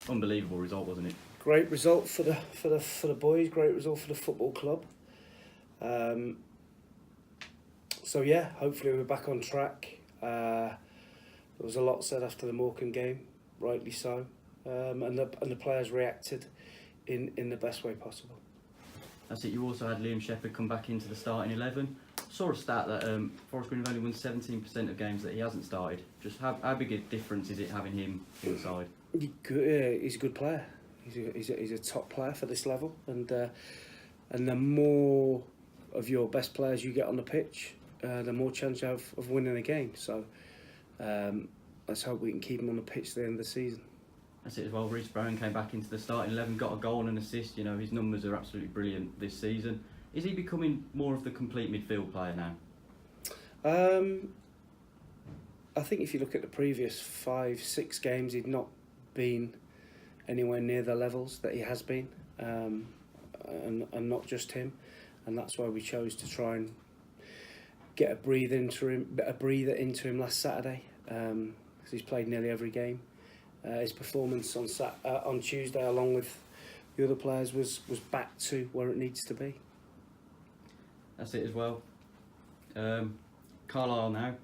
Unbelievable result, wasn't it? Great result for the boys. Great result for the football club. So yeah, hopefully we're back on track. There was a lot said after the Morecambe game, rightly so, and the players reacted in the best way possible. That's it. You also had Liam Shepherd come back into the starting 11. Saw a stat that Forest Green have only won 17% of games that he hasn't started. Just how big a difference is it having him inside? He's a good player. He's a top player for this level, and the more of your best players you get on the pitch, the more chance you have of winning a game. So let's hope we can keep him on the pitch at the end of the season. That's it as well. Reece Brown came back into the starting 11, got a goal and an assist. You know, his numbers are absolutely brilliant this season. Is he becoming more of the complete midfield player now? I think if you look at the previous 5-6 games, he'd not been anywhere near the levels that he has been, and not just him, and that's why we chose to try and get a breather into him last Saturday, because he's played nearly every game. His performance on Tuesday, along with the other players, was back to where it needs to be. That's it as well. Carlisle now.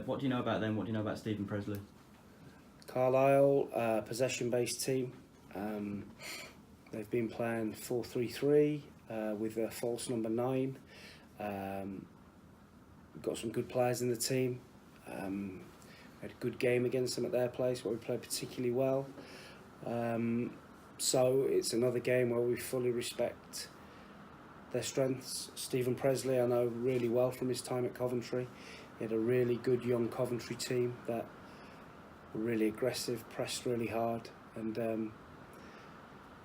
What do you know about them? What do you know about Stephen Presley? Carlisle, possession-based team. They've been playing 4-3-3 with a false number 9. We've got some good players in the team. We had a good game against them at their place where we played particularly well. So it's another game where we fully respect their strengths. Stephen Presley I know really well from his time at Coventry. He had a really good young Coventry team that were really aggressive, pressed really hard, and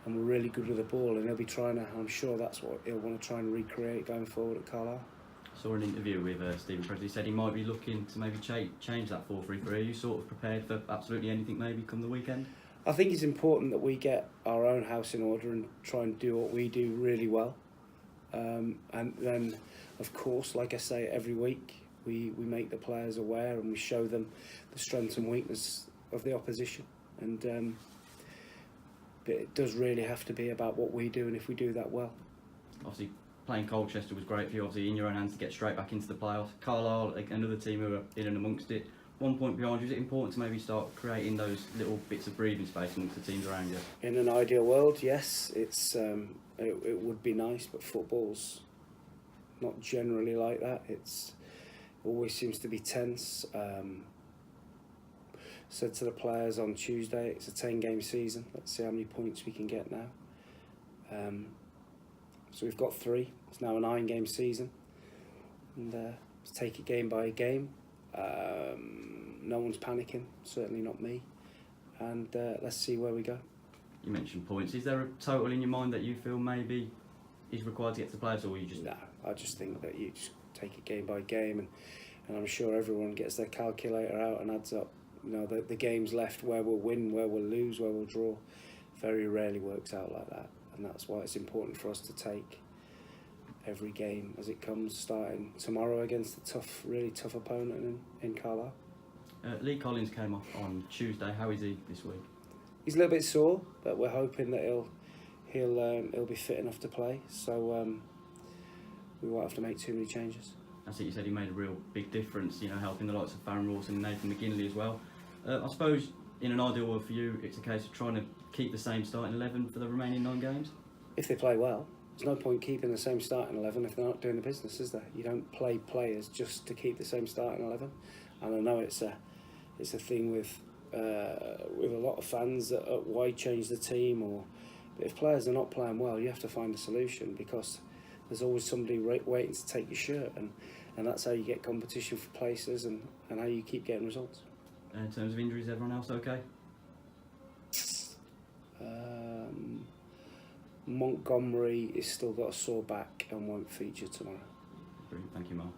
were really good with the ball, and he'll be trying to, I'm sure that's what he'll want to try and recreate going forward at Carlisle. I saw an interview with Stephen Presley. He said he might be looking to maybe change that 4-3-3. Are you sort of prepared for absolutely anything maybe come the weekend? I think it's important that we get our own house in order and try and do what we do really well. And then, of course, like I say, every week we make the players aware and we show them the strengths and weakness of the opposition. And but it does really have to be about what we do, and if we do that well. Obviously, playing Colchester was great for you, obviously in your own hands to get straight back into the playoffs. Carlisle, another team who are in and amongst it, 1 point behind you. Is it important to maybe start creating those little bits of breathing space amongst the teams around you? In an ideal world, yes, it would be nice, but football's not generally like that. It always seems to be tense. Said to the players on Tuesday, it's a 10-game season. Let's see how many points we can get now. So we've got 3. It's now a 9-game season, and let's take it game by game. No one's panicking, certainly not me, and let's see where we go. You mentioned points. Is there a total in your mind that you feel maybe is required to get to the playoffs, or you just? No, I just think that you just take it game by game, and I'm sure everyone gets their calculator out and adds up. You know, the games left, where we'll win, where we'll lose, where we'll draw. Very rarely works out like that, and that's why it's important for us to take every game as it comes, starting tomorrow against a really tough opponent in Carlisle. Lee Collins came off on Tuesday. How is he this week? He's a little bit sore, but we're hoping that he'll be fit enough to play. So we won't have to make too many changes. That's it. You said he made a real big difference. You know, helping the likes of Farron Rawson and Nathan McGinley as well. I suppose in an ideal world for you, it's a case of trying to keep the same starting 11 for the remaining 9 games. If they play well, there's no point keeping the same starting 11 if they're not doing the business, is there? You don't play players just to keep the same starting 11. And I know it's a thing with a lot of fans that why change the team, but if players are not playing well, you have to find a solution, because there's always somebody waiting to take your shirt, and that's how you get competition for places and how you keep getting results. In terms of injuries, everyone else okay? Montgomery has still got a sore back and won't feature tomorrow. Brilliant, thank you, Mark.